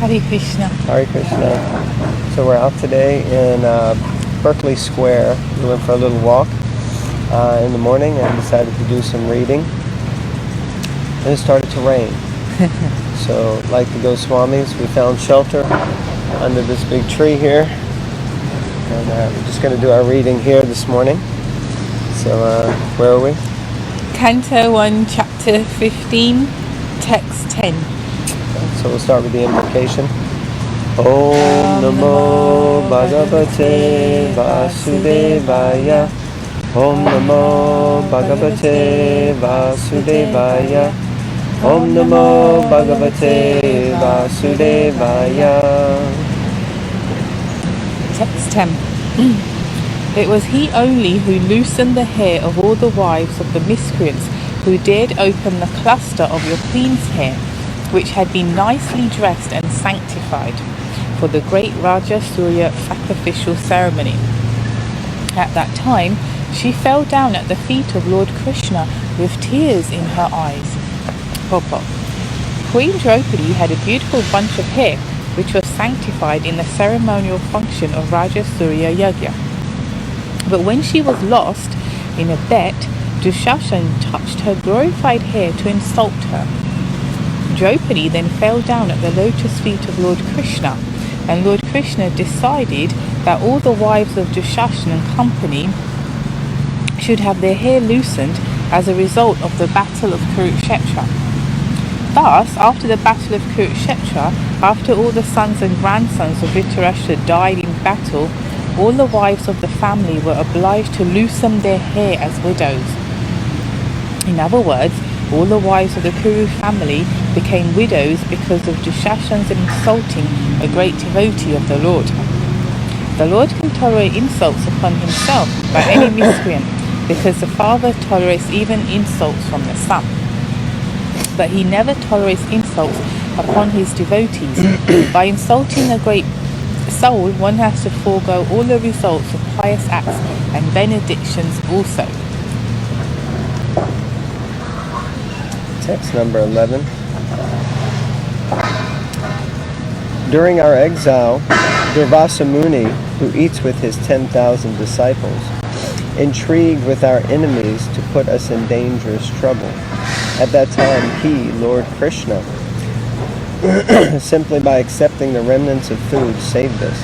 Hare Krishna. Hare Krishna. So we're out today in Berkeley Square. We went for a little walk in the morning and decided to do some reading. And it started to rain. So like the Goswamis, we found shelter under this big tree here. And we're just going to do our reading here this morning. So where are we? Canto 1, Chapter 15, Text 10. So we'll start with the invocation. Om Namo Bhagavate Vasudevaya. Om Namo Bhagavate Vasudevaya. Om Namo Bhagavate Vasudevaya. Text 10. It was he only who loosened the hair of all the wives of the miscreants, who dared open the cluster of your queen's hair, which had been nicely dressed and sanctified for the great Raja Surya sacrificial ceremony. At that time, she fell down at the feet of Lord Krishna with tears in her eyes. Purport. Queen Draupadi had a beautiful bunch of hair, which was sanctified in the ceremonial function of Raja Surya Yagya. But when she was lost in a bet, Dushashan touched her glorified hair to insult her. Draupadi then fell down at the lotus feet of Lord Krishna, and Lord Krishna decided that all the wives of Dushashan and company should have their hair loosened as a result of the battle of Kurukshetra. Thus, after the battle of Kurukshetra, after all the sons and grandsons of Dhritarashtra died in battle, all the wives of the family were obliged to loosen their hair as widows. In other words, all the wives of the Kuru family became widows because of Dushashan's insulting a great devotee of the Lord. The Lord can tolerate insults upon himself by any miscreant, because the father tolerates even insults from the son. But he never tolerates insults upon his devotees. By insulting a great soul, one has to forego all the results of pious acts and benedictions also. Text number 11. During our exile, Durvasa Muni, who eats with his 10,000 disciples, intrigued with our enemies to put us in dangerous trouble. At that time, he, Lord Krishna, simply by accepting the remnants of food, saved us.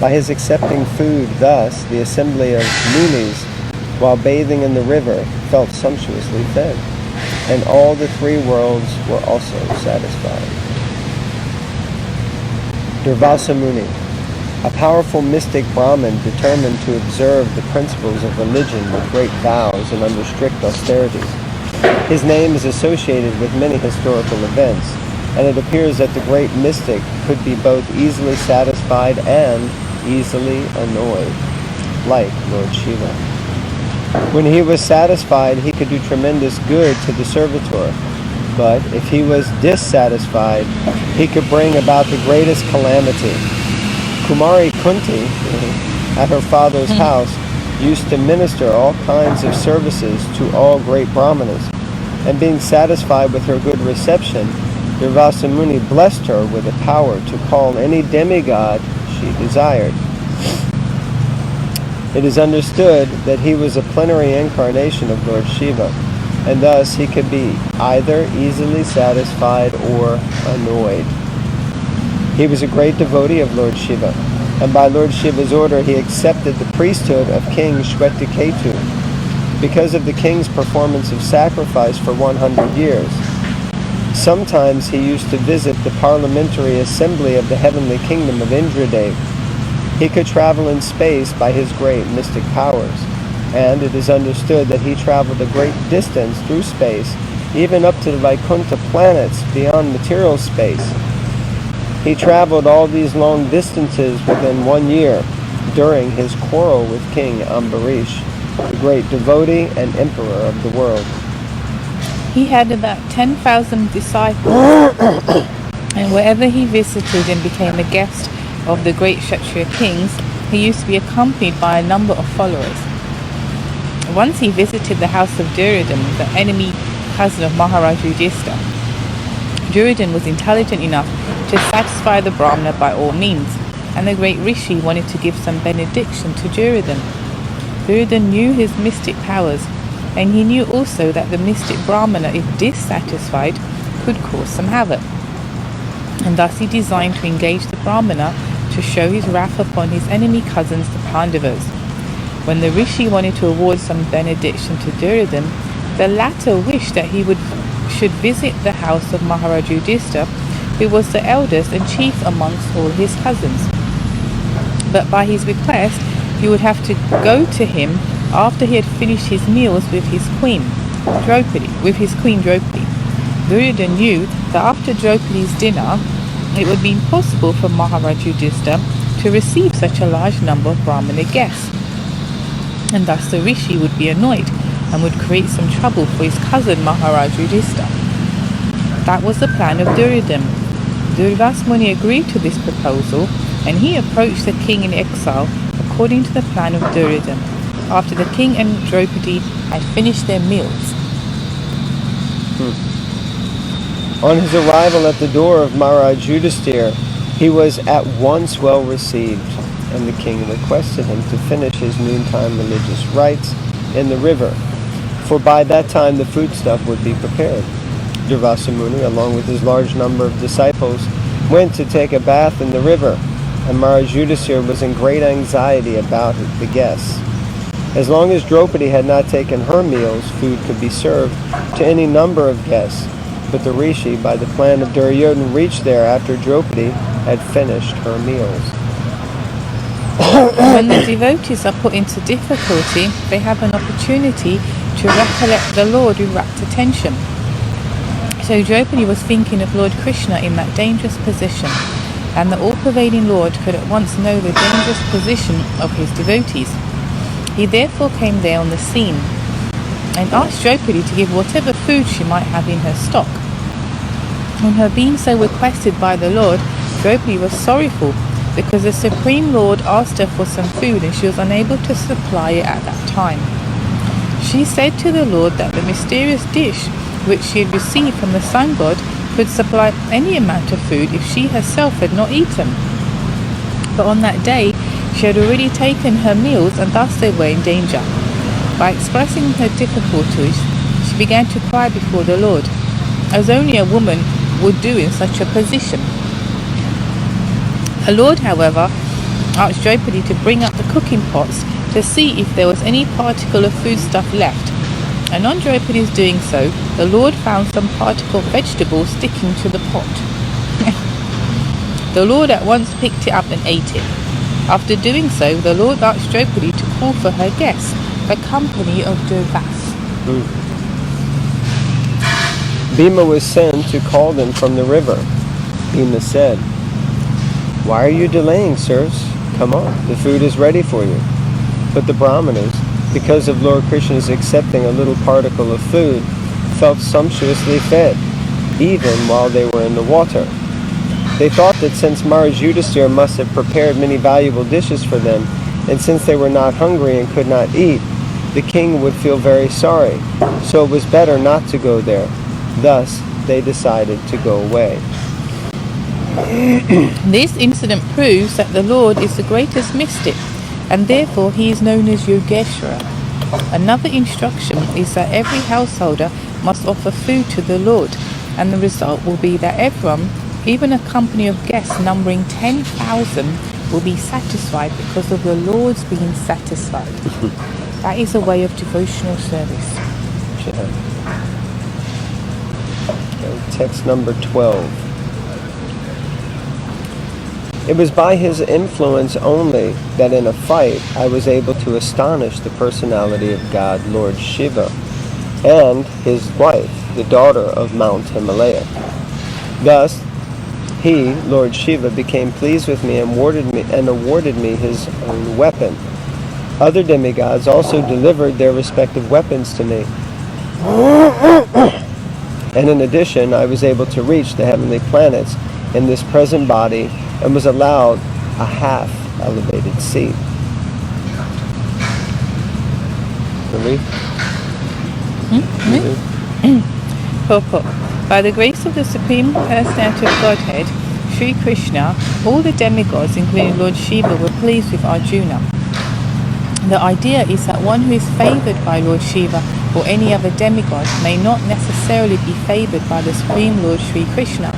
By his accepting food, thus, the assembly of Munis, while bathing in the river, felt sumptuously fed, and all the three worlds were also satisfied. Durvasa Muni, a powerful mystic Brahmin determined to observe the principles of religion with great vows and under strict austerities. His name is associated with many historical events, and it appears that the great mystic could be both easily satisfied and easily annoyed, like Lord Shiva. When he was satisfied, he could do tremendous good to the servitor, but if he was dissatisfied, he could bring about the greatest calamity. Kumari Kunti, at her father's house, used to minister all kinds of services to all great brahmanas, and being satisfied with her good reception, Durvasa Muni blessed her with the power to call any demigod she desired. It is understood that he was a plenary incarnation of Lord Shiva, and thus he could be either easily satisfied or annoyed. He was a great devotee of Lord Shiva, and by Lord Shiva's order he accepted the priesthood of King Shwetaketu because of the king's performance of sacrifice for 100 years. Sometimes he used to visit the parliamentary assembly of the heavenly kingdom of Indradev. He could travel in space by his great mystic powers, and it is understood that he traveled a great distance through space, even up to the Vaikuntha planets beyond material space. He traveled all these long distances within 1 year during his quarrel with King Ambarish, the great devotee and emperor of the world. He had about 10,000 disciples, and wherever he visited and became a guest of the great Kshatriya kings, he used to be accompanied by a number of followers. Once he visited the house of Duryodhan, the enemy cousin of Maharaj Yudhishthira. Duryodhan was intelligent enough to to satisfy the Brahmana by all means, and the great Rishi wanted to give some benediction to Duryodhan. Duryodhan knew his mystic powers, and he knew also that the mystic Brahmana, if dissatisfied, could cause some havoc. And thus he designed to engage the Brahmana to show his wrath upon his enemy cousins, the Pandavas. When the Rishi wanted to award some benediction to Duryodhan, the latter wished that he should visit the house of Maharaj Yudhishthira, who was the eldest and chief amongst all his cousins. But by his request, he would have to go to him after he had finished his meals with his queen Draupadi. Duryodhan knew that after Draupadi's dinner, it would be impossible for Maharaj Yudhishthira to receive such a large number of Brahmana guests, and thus the Rishi would be annoyed and would create some trouble for his cousin Maharaj Yudhishthira. That was the plan of Duryodhan. Durvas Muni agreed to this proposal, and he approached the king in exile according to the plan of Duryodhan, after the king and Draupadi had finished their meals. On his arrival at the door of Maharaj Yudhishthira, he was at once well received, and the king requested him to finish his noontime religious rites in the river, for by that time the foodstuff would be prepared. Durvasa Muni, along with his large number of disciples, went to take a bath in the river, and Maharaj Yudhishthira was in great anxiety about the guests. As long as Draupadi had not taken her meals, food could be served to any number of guests, but the Rishi, by the plan of Duryodhan, reached there after Draupadi had finished her meals. When the devotees are put into difficulty, they have an opportunity to recollect the Lord with rapt attention. So Draupadi was thinking of Lord Krishna in that dangerous position, and the all-pervading Lord could at once know the dangerous position of his devotees. He therefore came there on the scene and asked Draupadi to give whatever food she might have in her stock. On her being so requested by the Lord, Draupadi was sorrowful because the Supreme Lord asked her for some food and she was unable to supply it at that time. She said to the Lord that the mysterious dish which she had received from the sun god could supply any amount of food if she herself had not eaten. But on that day, she had already taken her meals, and thus they were in danger. By expressing her difficulties, she began to cry before the Lord, as only a woman would do in such a position. The Lord, however, asked Draupadi to bring up the cooking pots to see if there was any particle of foodstuff left. And on Draupadi's doing so, the Lord found some particle of vegetable sticking to the pot. The Lord at once picked it up and ate it. After doing so, the Lord asked Draupadi to call for her guests, the company of Durvas. Bhima was sent to call them from the river. Bhima said, "Why are you delaying, sirs? Come on, the food is ready for you." But the Brahmanas, because of Lord Krishna's accepting a little particle of food, felt sumptuously fed, even while they were in the water. They thought that since Maharaj Yudhishthira must have prepared many valuable dishes for them, and since they were not hungry and could not eat, the king would feel very sorry, so it was better not to go there. Thus, they decided to go away. This incident proves that the Lord is the greatest mystic, and therefore he is known as Yogeshwara. Another instruction is that every householder must offer food to the Lord, and the result will be that everyone, even a company of guests numbering 10,000, will be satisfied because of the Lord's being satisfied. That is a way of devotional service. Okay, text number 12. It was by his influence only that in a fight I was able to astonish the personality of God, Lord Shiva, and his wife, the daughter of Mount Himalaya. Thus, he, Lord Shiva, became pleased with me and awarded me his own weapon. Other demigods also delivered their respective weapons to me. And in addition, I was able to reach the heavenly planets in this present body and was allowed a half-elevated seat. Purport. By the grace of the Supreme Personality of Godhead, Sri Krishna, all the demigods, including Lord Shiva, were pleased with Arjuna. The idea is that one who is favoured by Lord Shiva or any other demigod may not necessarily be favoured by the Supreme Lord Sri Krishna.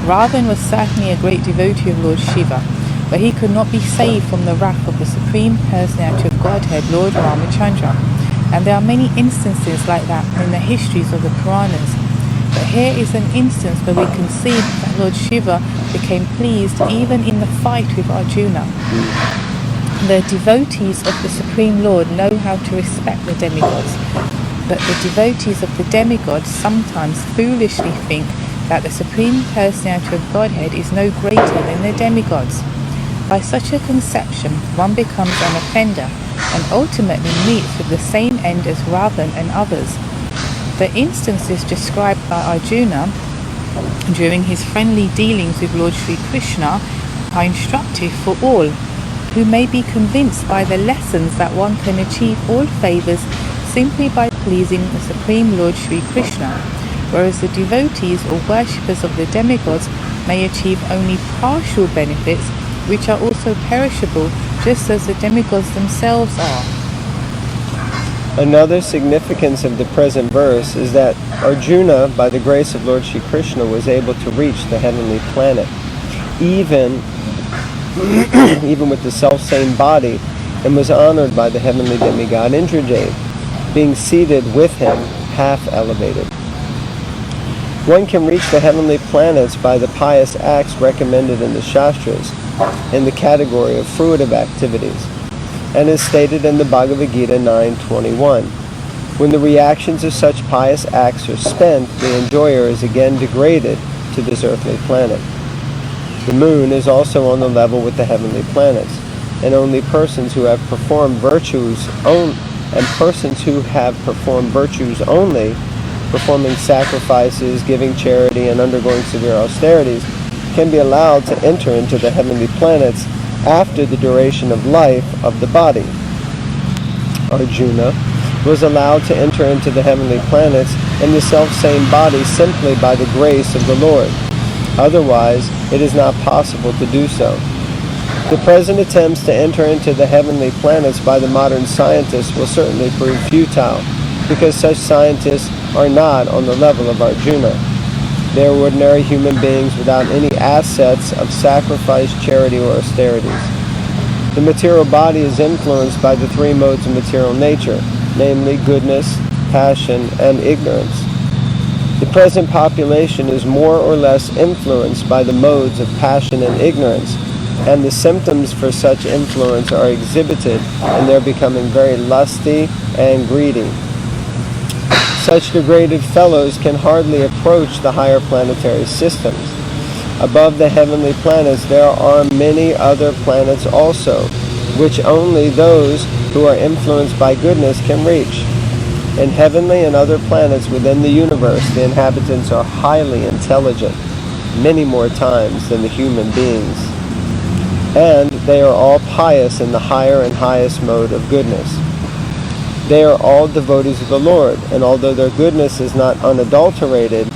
Ravan was certainly a great devotee of Lord Shiva, but he could not be saved from the wrath of the Supreme Personality of Godhead, Lord Ramachandra. And there are many instances like that in the histories of the Puranas. But here is an instance where we can see that Lord Shiva became pleased even in the fight with Arjuna. The devotees of the Supreme Lord know how to respect the demigods, but the devotees of the demigods sometimes foolishly think that the Supreme Personality of Godhead is no greater than the demigods. By such a conception, one becomes an offender and ultimately meets with the same end as Ravan and others. The instances described by Arjuna during his friendly dealings with Lord Sri Krishna are instructive for all who may be convinced by the lessons that one can achieve all favours simply by pleasing the Supreme Lord Sri Krishna, whereas the devotees or worshippers of the demigods may achieve only partial benefits which are also perishable, just as the demigods themselves are. Another significance of the present verse is that Arjuna, by the grace of Lord Shri Krishna, was able to reach the heavenly planet, even with the self-same body, and was honored by the heavenly demigod Indrajit, being seated with him, half elevated. One can reach the heavenly planets by the pious acts recommended in the Shastras, in the category of fruitive activities, and is stated in the Bhagavad Gita 9:21. When the reactions of such pious acts are spent, the enjoyer is again degraded to this earthly planet. The moon is also on the level with the heavenly planets, and only persons who have performed virtues only, performing sacrifices, giving charity, and undergoing severe austerities, can be allowed to enter into the heavenly planets after the duration of life of the body. Arjuna was allowed to enter into the heavenly planets in the self-same body simply by the grace of the Lord. Otherwise, it is not possible to do so. The present attempts to enter into the heavenly planets by the modern scientists will certainly prove futile, because such scientists are not on the level of Arjuna. They are ordinary human beings without any assets of sacrifice, charity, or austerities. The material body is influenced by the three modes of material nature, namely goodness, passion, and ignorance. The present population is more or less influenced by the modes of passion and ignorance, and the symptoms for such influence are exhibited in their becoming very lusty and greedy. Such degraded fellows can hardly approach the higher planetary systems. Above the heavenly planets there are many other planets also, which only those who are influenced by goodness can reach. In heavenly and other planets within the universe, the inhabitants are highly intelligent, many more times than the human beings. And they are all pious in the higher and highest mode of goodness. They are all devotees of the Lord, and although their goodness is not unadulterated,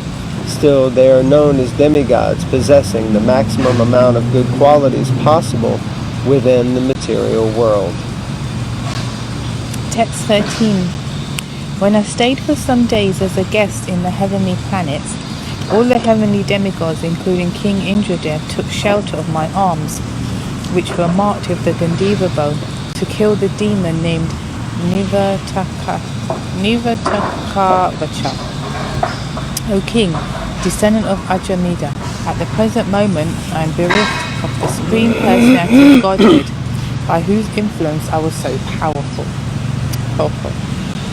still they are known as demigods, possessing the maximum amount of good qualities possible within the material world. Text 13. When I stayed for some days as a guest in the heavenly planets, all the heavenly demigods, including King Indradev, took shelter of my arms, which were marked with the Gandiva bow, to kill the demon named Nivatakavacha. O King, descendant of Ajamida, at the present moment I am bereft of the Supreme Personality of Godhead, by whose influence I was so powerful.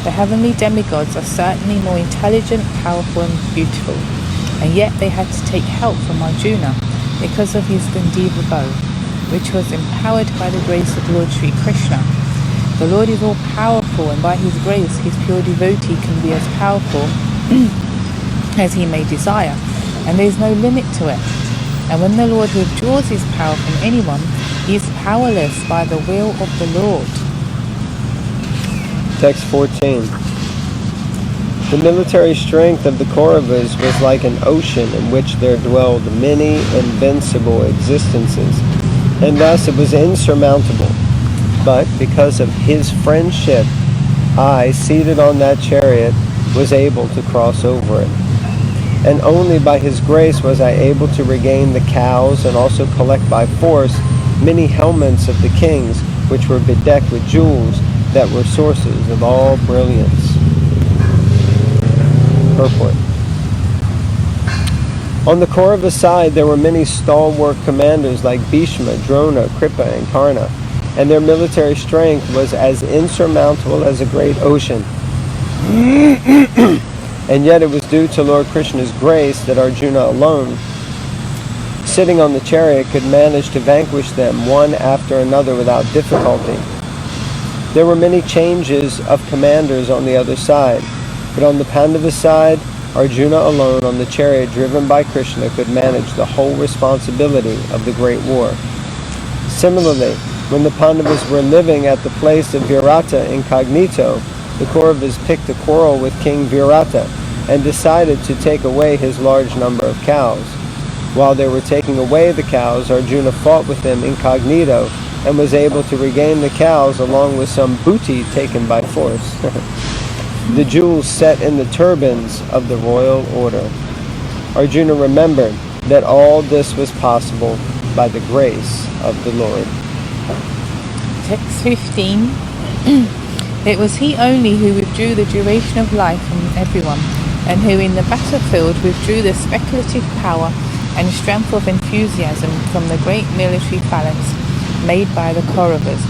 The heavenly demigods are certainly more intelligent, powerful, and beautiful, and yet they had to take help from Arjuna because of his Gandiva bow, which was empowered by the grace of Lord Sri Krishna. The Lord is all powerful, and by his grace his pure devotee can be as powerful as he may desire, and there is no limit to it. And when the Lord withdraws his power from anyone, he is powerless by the will of the Lord. Text 14. The military strength of the Kauravas was like an ocean in which there dwelled many invincible existences, and thus it was insurmountable. But because of his friendship, I, seated on that chariot, was able to cross over it. And only by his grace was I able to regain the cows and also collect by force many helmets of the kings, which were bedecked with jewels that were sources of all brilliance. Purport. On the Kaurava side there were many stalwart commanders like Bhishma, Drona, Kripa, and Karna, and their military strength was as insurmountable as a great ocean. And yet it was due to Lord Krishna's grace that Arjuna alone, sitting on the chariot, could manage to vanquish them one after another without difficulty. There were many changes of commanders on the other side, but on the Pandava side, Arjuna alone on the chariot driven by Krishna could manage the whole responsibility of the great war. Similarly, when the Pandavas were living at the place of Virata incognito, the Kauravas picked a quarrel with King Virata and decided to take away his large number of cows. While they were taking away the cows, Arjuna fought with them incognito and was able to regain the cows along with some booty taken by force. The jewels set in the turbans of the royal order. Arjuna remembered that all this was possible by the grace of the Lord. Text 15. It was he only who withdrew the duration of life from everyone, and who in the battlefield withdrew the speculative power and strength of enthusiasm from the great military phalanx made by the Kauravas,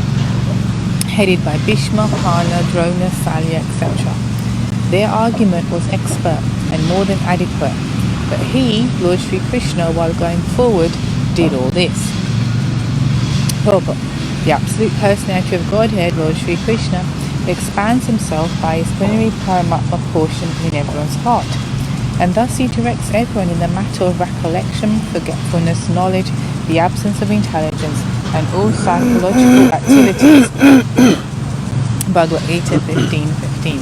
headed by Bhishma, Karna, Drona, Salya, etc. Their argument was expert and more than adequate, but he, Lord Sri Krishna, while going forward, did all this. The absolute personality of Godhead, Lord Sri Krishna, expands himself by his plenary Paramatma portion in everyone's heart, and thus he directs everyone in the matter of recollection, forgetfulness, knowledge, the absence of intelligence, and all psychological activities. Bhagavad Gita 15:15.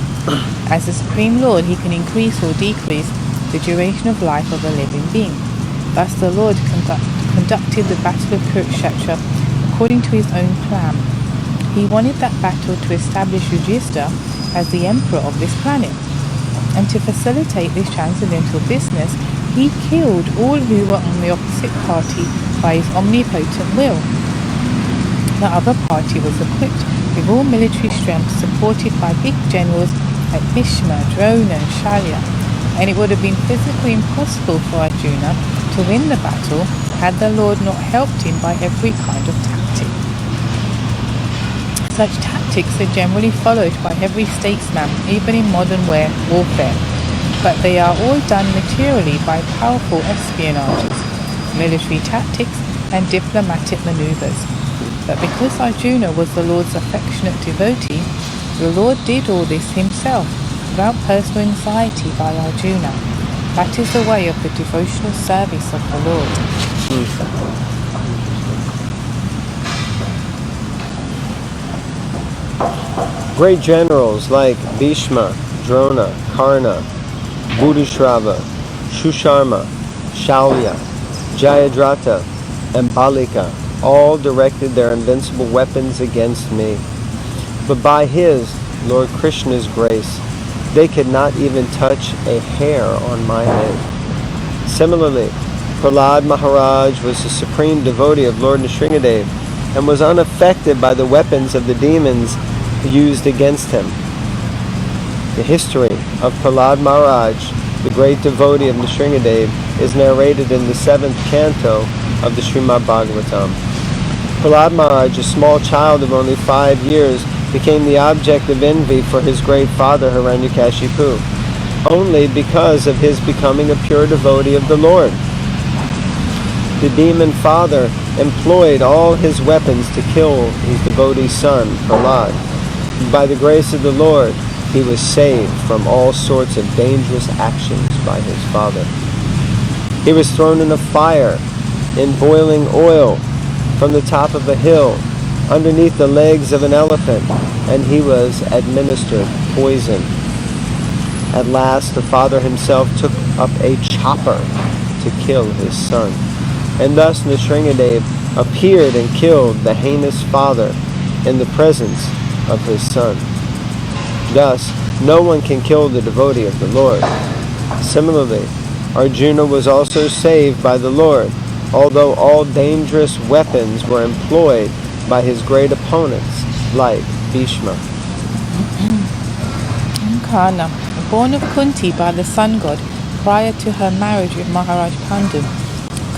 As the Supreme Lord, he can increase or decrease the duration of life of a living being. Thus the Lord conducted the battle of Kurukshetra according to his own plan. He wanted that battle to establish Yudhishthira as the emperor of this planet, and to facilitate this transcendental business, he killed all who were on the opposite party by his omnipotent will. The other party was equipped with all military strength, supported by big generals like Bhishma, Drona, and Shalya, and it would have been physically impossible for Arjuna to win the battle had the Lord not helped him by every kind of tactic. Such tactics are generally followed by every statesman, even in modern warfare, but they are all done materially by powerful espionages, military tactics, and diplomatic maneuvers. But because Arjuna was the Lord's affectionate devotee, the Lord did all this himself, without personal anxiety by Arjuna. That is the way of the devotional service of the Lord. Great generals like Bhishma, Drona, Karna, Buddhishrava, Shusharma, Shalya, Jayadratha, and Balika all directed their invincible weapons against me. But by his, Lord Krishna's grace, they could not even touch a hair on my head. Similarly, Prahlad Maharaj was the supreme devotee of Lord Nrsingadev and was unaffected by the weapons of the demons used against him. The history of Prahlad Maharaj, the great devotee of Nrsingadev, is narrated in the 7th canto of the Srimad Bhagavatam. Prahlad Maharaj, a small child of only 5 years, became the object of envy for his great father Hiranyakashipu, only because of his becoming a pure devotee of the Lord. The demon father employed all his weapons to kill his devotee's son, Prahlad. By the grace of the Lord, he was saved from all sorts of dangerous actions by his father. He was thrown in a fire, in boiling oil, from the top of a hill, underneath the legs of an elephant, and he was administered poison. At last the father himself took up a chopper to kill his son. And thus Nrsingadev appeared and killed the heinous father in the presence of his son. Thus, no one can kill the devotee of the Lord. Similarly, Arjuna was also saved by the Lord, although all dangerous weapons were employed by his great opponents, like Bhishma. Karna, born of Kunti by the sun god prior to her marriage with Maharaj Pandu.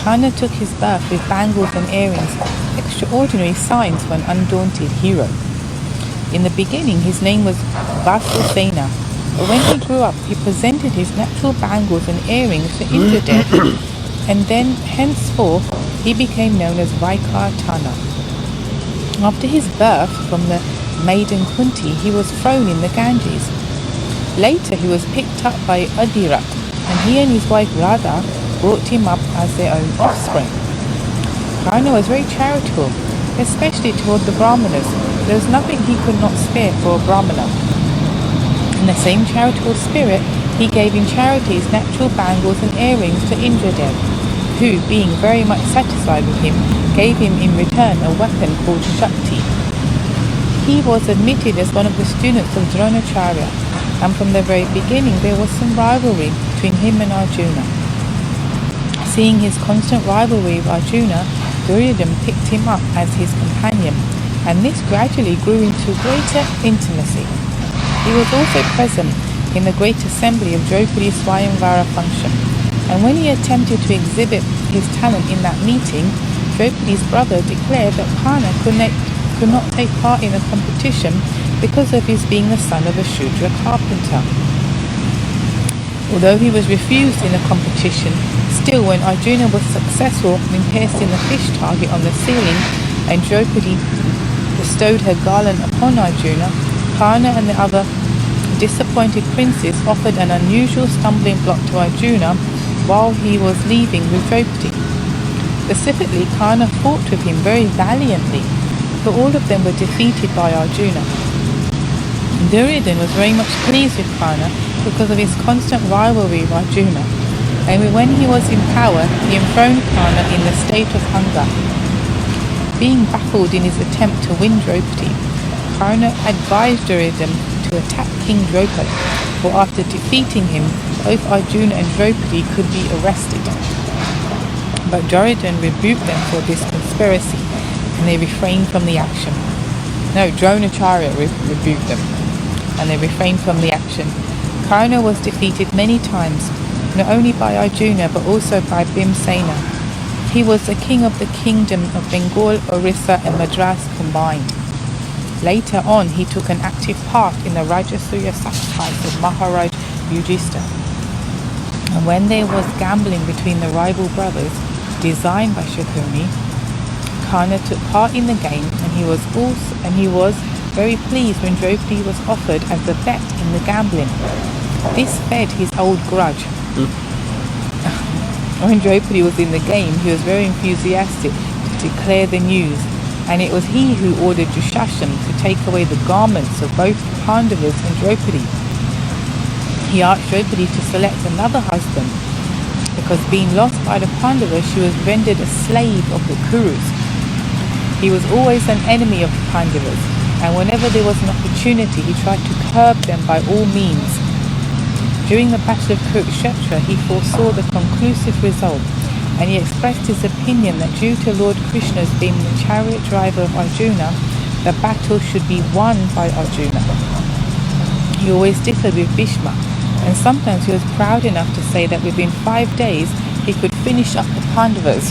Karna took his birth with bangles and earrings, extraordinary signs for an undaunted hero. In the beginning, his name was Vasudena, but when he grew up, he presented his natural bangles and earrings to Indradev, and then henceforth he became known as Vaikartana. After his birth from the maiden Kunti, he was thrown in the Ganges. Later, he was picked up by Adira, and he and his wife Radha brought him up as their own offspring. Karna was very charitable, especially toward the Brahmanas. There was nothing he could not spare for a Brahmana. In the same charitable spirit, he gave in charity his natural bangles and earrings to Indradev, who, being very much satisfied with him, gave him in return a weapon called Shakti. He was admitted as one of the students of Dronacharya, and from the very beginning there was some rivalry between him and Arjuna. Seeing his constant rivalry with Arjuna, Duryodhana picked him up as his companion, and this gradually grew into greater intimacy. He was also present in the great assembly of Draupadi's Swayamvara function, and when he attempted to exhibit his talent in that meeting, Draupadi's brother declared that Karna could not take part in the competition because of his being the son of a Shudra carpenter. Although he was refused in the competition, still when Arjuna was successful in piercing the fish target on the ceiling and Draupadi bestowed her garland upon Arjuna, Karna and the other disappointed princes offered an unusual stumbling block to Arjuna while he was leaving with Draupadi. Specifically, Karna fought with him very valiantly, but all of them were defeated by Arjuna. Duryodhana was very much pleased with Karna because of his constant rivalry with Arjuna, and when he was in power, he enthroned Karna in the state of hunger. Being baffled in his attempt to win Draupadi, Karna advised Duryodhana to attack King Draupadi, for after defeating him, both Arjuna and Draupadi could be arrested. But Duryodhana rebuked them for this conspiracy, and they refrained from the action. No, Dronacharya rebuked them, and they refrained from the action. Karna was defeated many times, not only by Arjuna but also by Bhimsena. He was the king of the kingdom of Bengal, Orissa and Madras combined. Later on, he took an active part in the Rajasuya sacrifice of Maharaj Yudhishthira. And when there was gambling between the rival brothers, designed by Shakuni, Karna took part in the game, and he was very pleased when Draupadi was offered as a bet in the gambling. This fed his old grudge. When Draupadi was in the game, he was very enthusiastic to declare the news, and it was he who ordered Dushashan to take away the garments of both Pandavas and Draupadi. He asked Draupadi to select another husband, because being lost by the Pandavas, she was rendered a slave of the Kurus. He was always an enemy of the Pandavas, and whenever there was an opportunity, he tried to curb them by all means. During the Battle of Kurukshetra, he foresaw the conclusive result, and he expressed his opinion that due to Lord Krishna's being the chariot driver of Arjuna, the battle should be won by Arjuna. He always differed with Bhishma, and sometimes he was proud enough to say that within 5 days he could finish up the Pandavas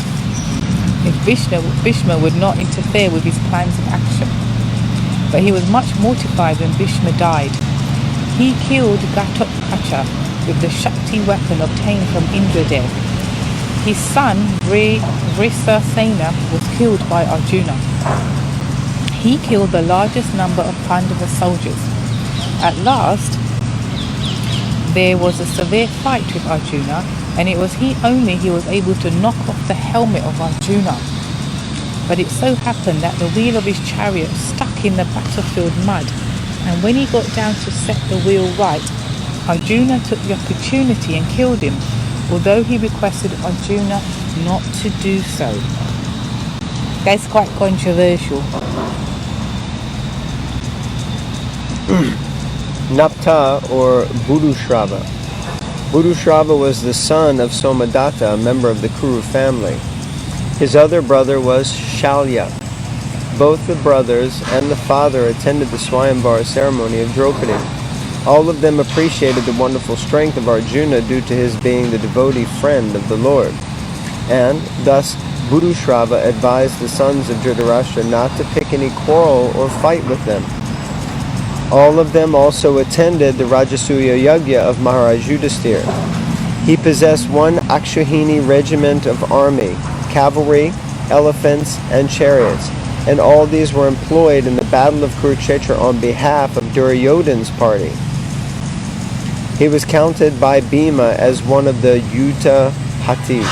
if Bhishma would not interfere with his plans of action. But he was much mortified when Bhishma died. He killed Ghatotkacha with the Shakti weapon obtained from Indradev. His son Vrisasena was killed by Arjuna. He killed the largest number of Pandava soldiers. At last, there was a severe fight with Arjuna, and it was he only who was able to knock off the helmet of Arjuna. But it so happened that the wheel of his chariot stuck in the battlefield mud, and when he got down to set the wheel right, Arjuna took the opportunity and killed him, although he requested Arjuna not to do so. That's quite controversial. Napta or Budushrava. Budushrava was the son of Somadatta, a member of the Kuru family. His other brother was Shalya. Both the brothers and the father attended the Swayamvara ceremony of Draupadi. All of them appreciated the wonderful strength of Arjuna due to his being the devotee friend of the Lord. And thus Budushrava advised the sons of Dhritarashtra not to pick any quarrel or fight with them. All of them also attended the Rajasuya Yagya of Maharaj Yudhisthira. He possessed one Akshahini regiment of army, cavalry, elephants, and chariots, and all these were employed in the battle of Kurukshetra on behalf of Duryodhana's party. He was counted by Bhima as one of the Yuta Hatis.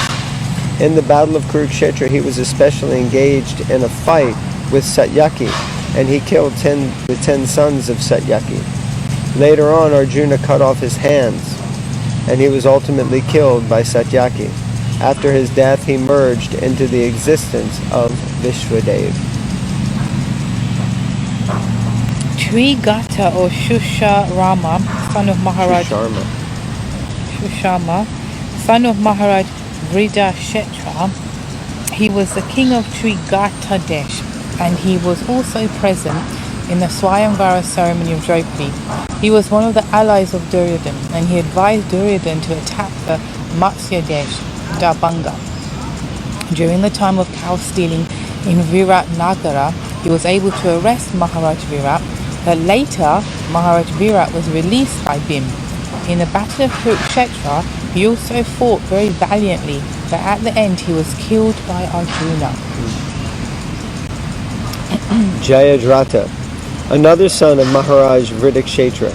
In the battle of Kurukshetra, he was especially engaged in a fight with Satyaki, and he killed the 10 sons of Satyaki. Later on, Arjuna cut off his hands, and he was ultimately killed by Satyaki. After his death, he merged into the existence of Vishwadev. Trigata or Shusharma, son of Maharaj Shushama, son of Maharaj Vridakshetra, he was the king of Trigata Desh, and he was also present in the Swayamvara ceremony of Draupadi. He was one of the allies of Duryodhana, and he advised Duryodhana to attack the Matsya Desh, Darbhanga. During the time of cow stealing in Virat Nagara, he was able to arrest Maharaj Virat, but later Maharaj Virat was released by Bhim. In the battle of Kurukshetra, he also fought very valiantly, but at the end he was killed by Arjuna. Jayadratha, another son of Maharaj Vridakshetra.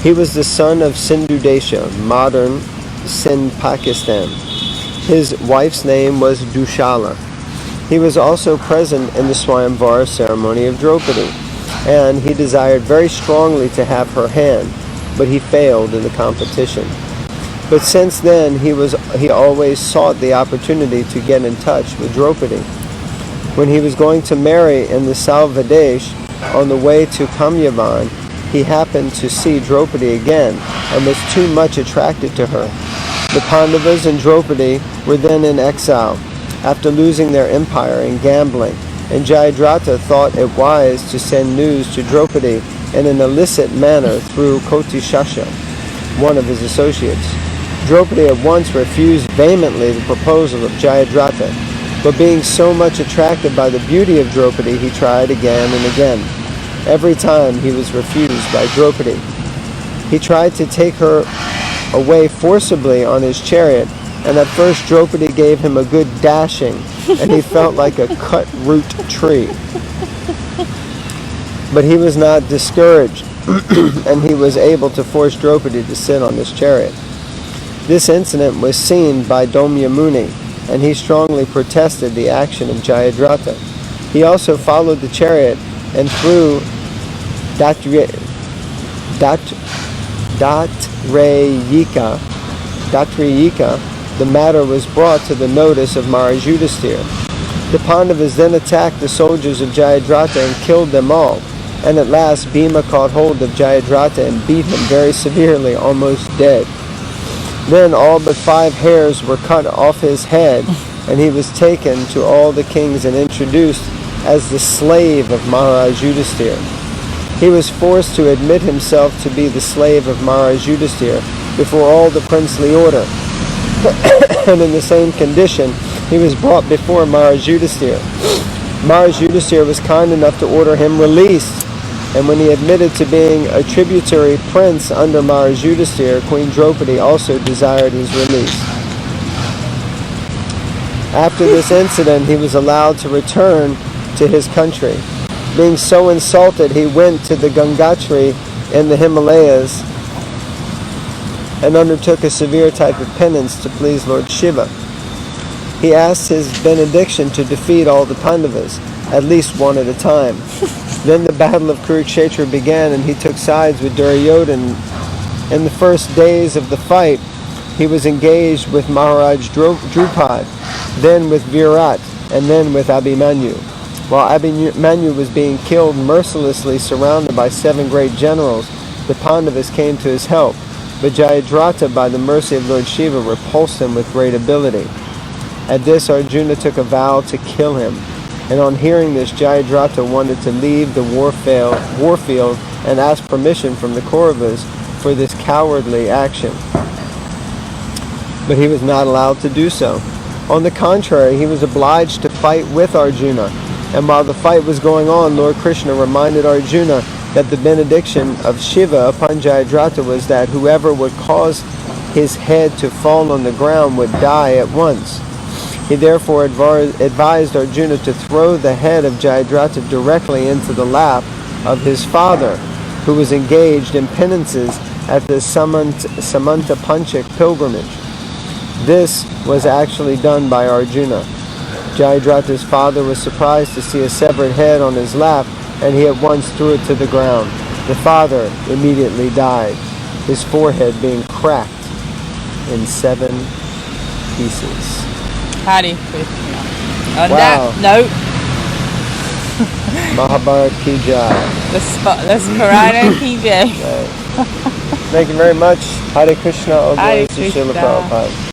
He was the son of Sindhu Desha, modern Sindh, Pakistan. His wife's name was Dushala. He was also present in the Swayamvara ceremony of Draupadi, and he desired very strongly to have her hand, but he failed in the competition. But since then, he always sought the opportunity to get in touch with Draupadi. When he was going to marry in the Salvadesh, on the way to Kamyavan, he happened to see Draupadi again and was too much attracted to her. The Pandavas and Draupadi were then in exile after losing their empire in gambling, and Jayadratha thought it wise to send news to Draupadi in an illicit manner through Kotishasha, one of his associates. Draupadi at once refused vehemently the proposal of Jayadratha, but being so much attracted by the beauty of Draupadi, he tried again and again. Every time he was refused by Draupadi. He tried to take her away forcibly on his chariot, and at first Draupadi gave him a good dashing, and he felt like a cut root tree. But he was not discouraged, and he was able to force Draupadi to sit on his chariot. This incident was seen by Domya Muni, and he strongly protested the action of Jayadratha. He also followed the chariot, and through Datrayika, the matter was brought to the notice of Maharaj Yudhisthira. The Pandavas then attacked the soldiers of Jayadratha and killed them all, and at last Bhima caught hold of Jayadratha and beat him very severely, almost dead. Then all but 5 hairs were cut off his head, and he was taken to all the kings and introduced as the slave of Maharaj Yudhisthira. He was forced to admit himself to be the slave of Maharaj Yudhisthira before all the princely order. And in the same condition, he was brought before Maharaj Yudhisthira. Maharaj Yudhisthira was kind enough to order him released, and when he admitted to being a tributary prince under Maharaj Yudhisthira, Queen Draupadi also desired his release. After this incident, he was allowed to return to his country. Being so insulted, he went to the Gangotri in the Himalayas and undertook a severe type of penance to please Lord Shiva. He asked his benediction to defeat all the Pandavas, at least one at a time. Then the battle of Kurukshetra began, and he took sides with Duryodhana In the first days of the fight, he was engaged with Maharaj Drupad, then with Virat, and then with Abhimanyu. While Abhimanyu was being killed mercilessly surrounded by 7 great generals, the Pandavas came to his help, but Jayadratha, by the mercy of Lord Shiva, repulsed him with great ability. At this, Arjuna took a vow to kill him, and on hearing this, Jayadratha wanted to leave the warfield and ask permission from the Kauravas for this cowardly action. But he was not allowed to do so. On the contrary, he was obliged to fight with Arjuna, and while the fight was going on, Lord Krishna reminded Arjuna that the benediction of Shiva upon Jayadratha was that whoever would cause his head to fall on the ground would die at once. He therefore advised Arjuna to throw the head of Jayadratha directly into the lap of his father, who was engaged in penances at the Samanta Panchak pilgrimage. This was actually done by Arjuna. Jayadratha's father was surprised to see a severed head on his lap, and he at once threw it to the ground. The father immediately died, his forehead being cracked in 7 pieces. Hare Krishna. On Wow. that note, Mahabharata ki jai. the spotless Purana ki jai. Thank you very much. Hare Krishna. All Hare glories to Srila Krishna. Prabhupada.